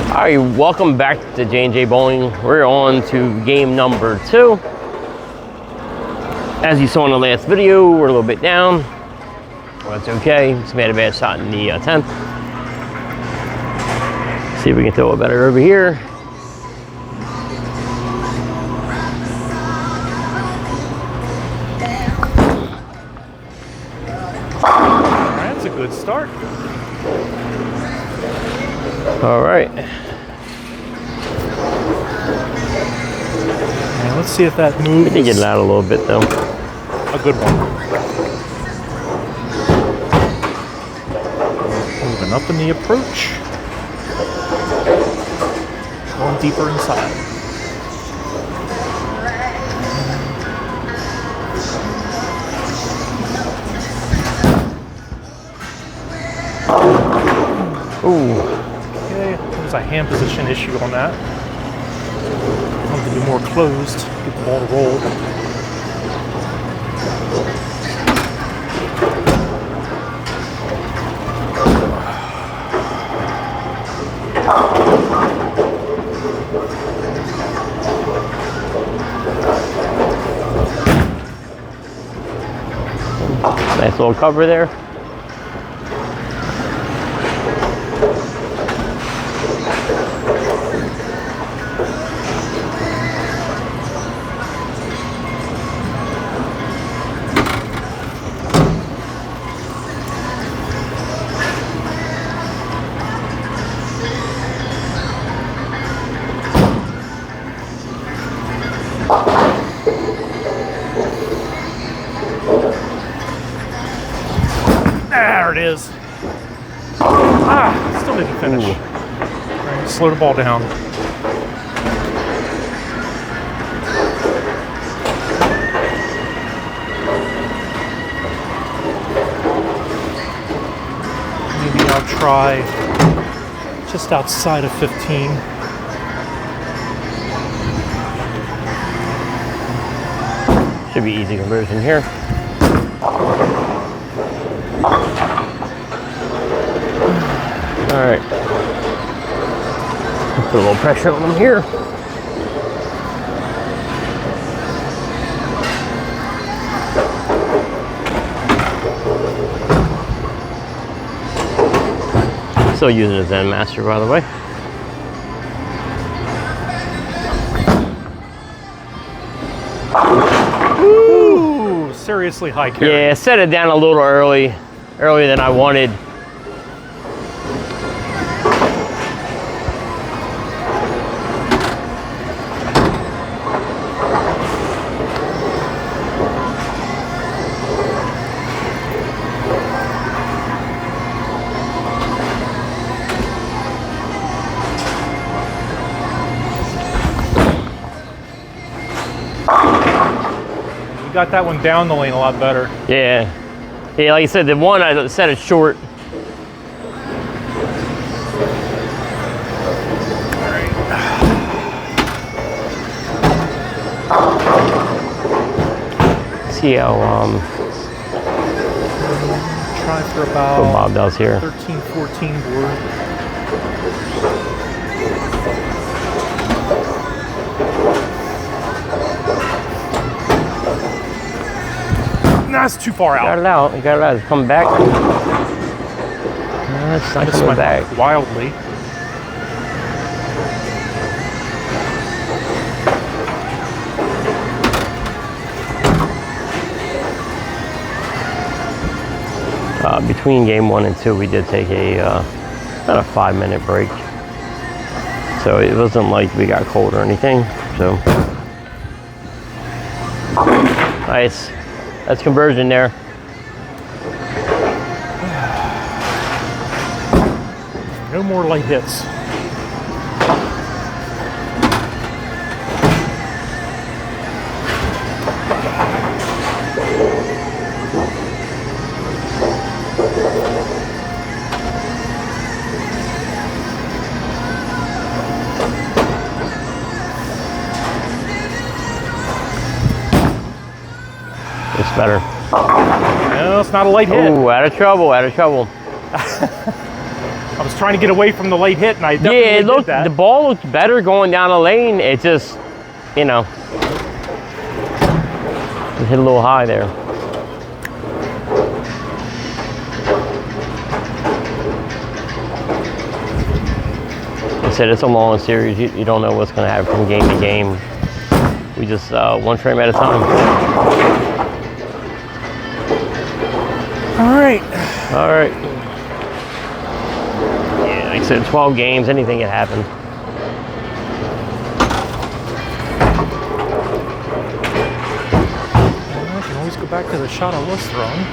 Alright, welcome back to J&J Bowling. We're on to game number 2. As you saw in the last video, we're a little bit down. That's okay. Just made a bad shot in the 10th. See if we can throw it better over here. That's a good start. All right. And let's see if that moves. We did get it out a little bit though. A good one. Moving up in the approach. Going deeper inside. Ooh. Okay, there's a hand position issue on that. Want to be more closed, get the ball to roll. Nice little cover there. There it is. Ah, still didn't finish. All right, slow the ball down. Maybe I'll try just outside of 15. Should be easy conversion here. All right. Put a little pressure on them here. Still using a Zen Master, by the way. Ooh, seriously high carry. Yeah, set it down a little earlier than I wanted. Got that one down the lane a lot better. Yeah. Yeah, like I said, the one I set it short. See how try for about what Bob does here. 13, 14 board. That's too far out. Got it out. You got it out. It's coming back. No, it's not coming back. Wildly. Between game 1 and 2, we did take about a 5-minute break. So it wasn't like we got cold or anything. So nice. That's conversion there. No more light hits. It's better. No, it's not a light hit. Ooh, out of trouble, out of trouble. I was trying to get away from the late hit, and I definitely Yeah, did that. the ball looked better going down the lane. It just, you know, it hit a little high there. I said it's a long series. You don't know what's going to happen from game to game. We just one frame at a time. All right. All right. Yeah, like I said, 12 games, anything can happen. I can always go back to the shot I was throwing.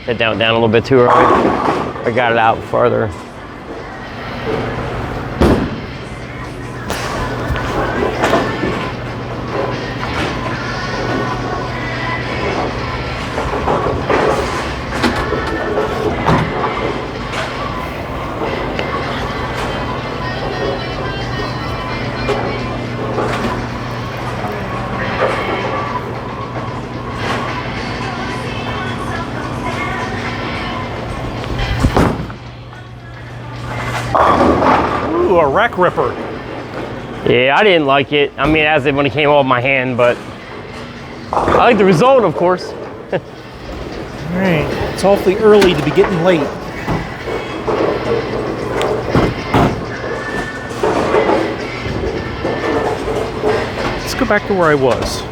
Hit down a little bit too early. I got it out farther. Ooh, a rack ripper. Yeah, I didn't like it. I mean, as it when it came off my hand, but I like the result, of course. All right, it's awfully early to be getting late. Let's go back to where I was.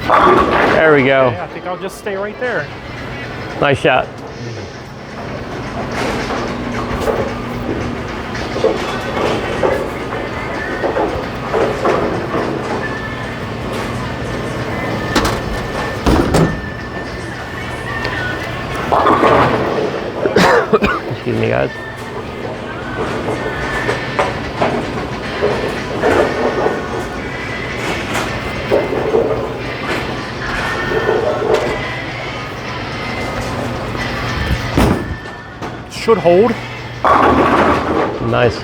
There we go. Okay, I think I'll just stay right there. Nice shot. Excuse me, guys. Should hold. Nice.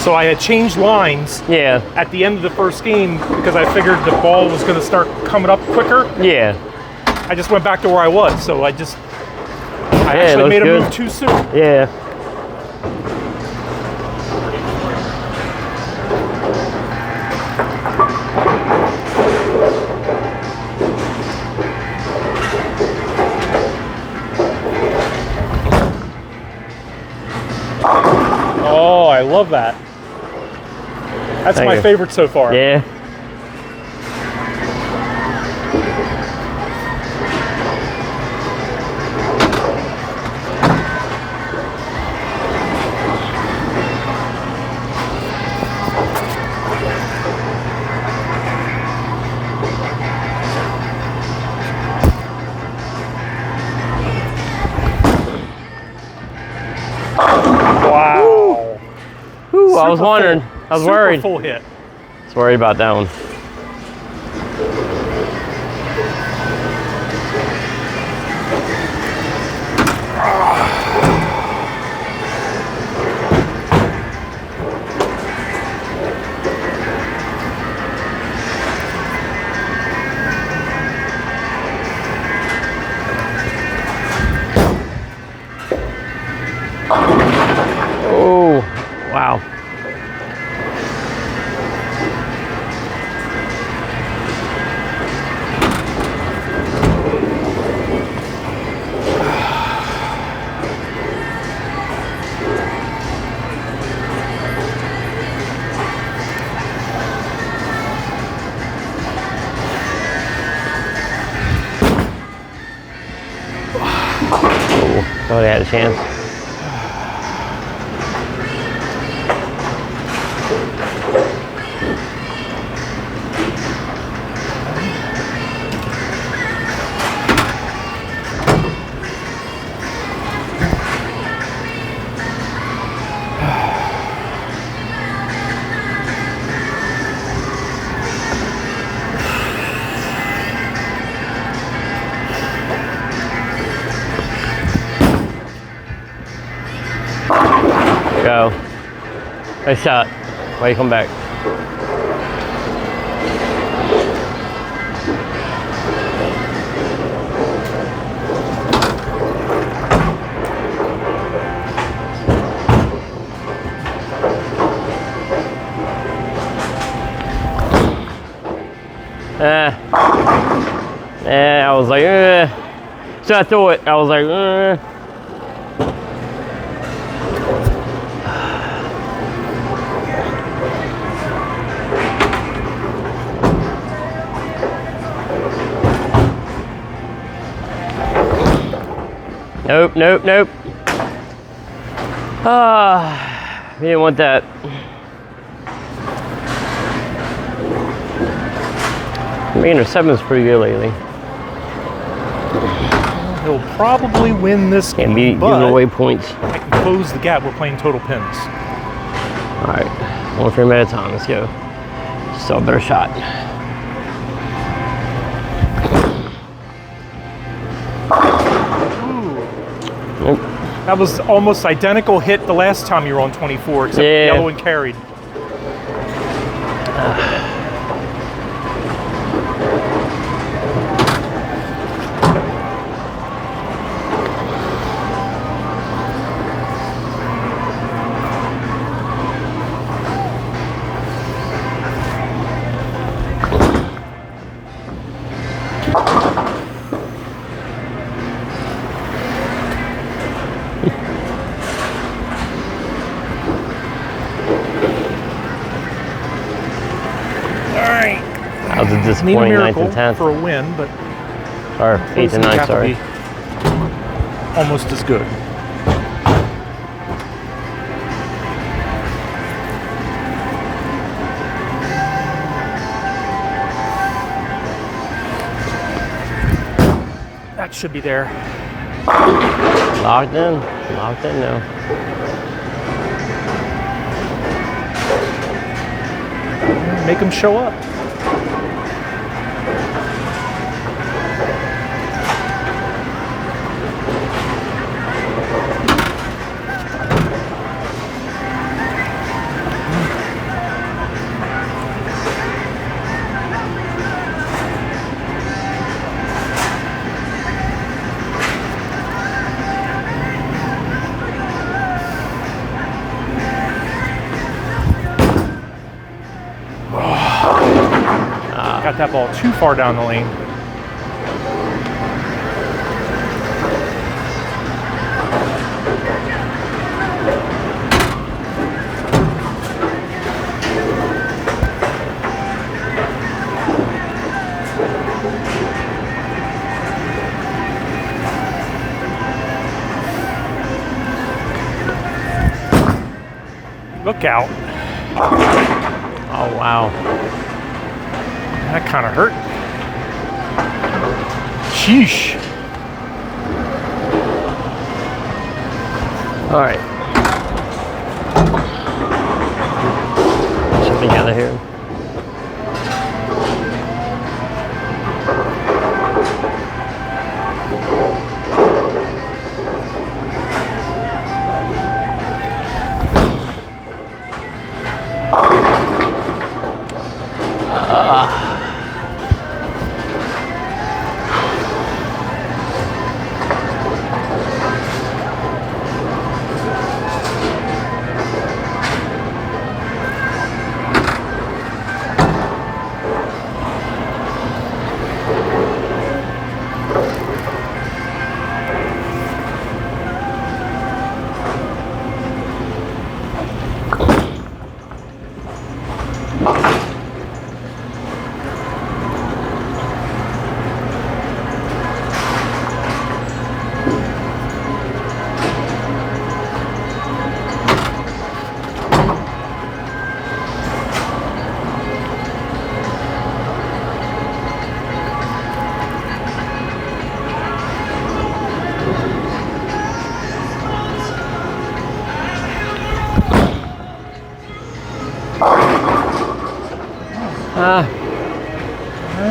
So I had changed lines Yeah. at the end of the first game because I figured the ball was going to start coming up quicker. Yeah. I just went back to where I was, so I Yeah, actually looks made a good. move too soon. Yeah. Oh, I love that. That's Thank my you. favorite so far. Yeah. Wow. Ooh, I was Super wondering. full- I was super worried. Full hit. I was worried about that one. Oh, wow. Oh, thought I had a chance. Go. Nice shot. Why you come back? I was like, so I threw it. I was like, Nope, nope, nope. We didn't want that. Making interception's pretty good lately. He'll probably win this game, Can't be giving away points. I can close the gap. We're playing total pins. All right, 1 frame at a time. Let's go. Still a better shot. Nope. That was almost identical hit the last time you were on 24, except yellow and carried. That was a disappointing 9th and 10th. For a win, but or 8th and 9th, sorry. Almost as good. That should be there. Locked in? Locked in now. Make them show up. Got that ball too far down the lane. Look out. Oh, wow. That kind of hurt. Sheesh. All right. Something out of here.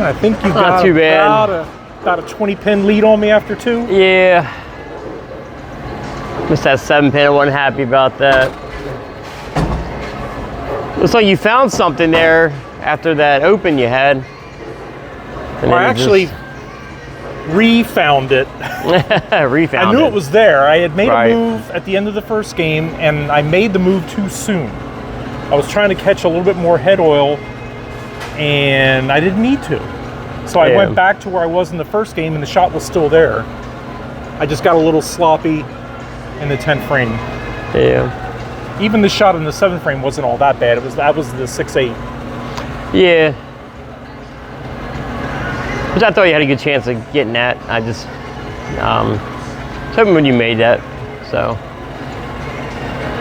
I think you got too bad. About a 20-pin lead on me after 2. Yeah. Missed that 7 pin. I wasn't happy about that. Looks like you found something there after that open you had. Well, I actually re-found it. Refound I knew it. it was there. I had made Right. a move at the end of the first game, and I made the move too soon. I was trying to catch a little bit more head oil, and I didn't need to. So I Yeah. went back to where I was in the first game, and the shot was still there. I just got a little sloppy in the 10th frame. Yeah. Even the shot in the 7th frame wasn't all that bad. That was the 6.8. Yeah. Which I thought you had a good chance of getting that. I just was hoping when you made that. So.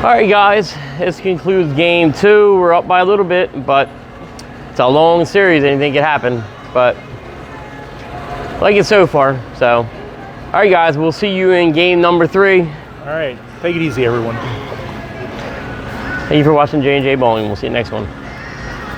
Alright guys, this concludes game 2. We're up by a little bit, but it's a long series. Anything could happen. But I like it so far. So alright guys, we'll see you in game number 3. All right, take it easy, everyone. Thank you for watching J&J Bowling. We'll see you next one.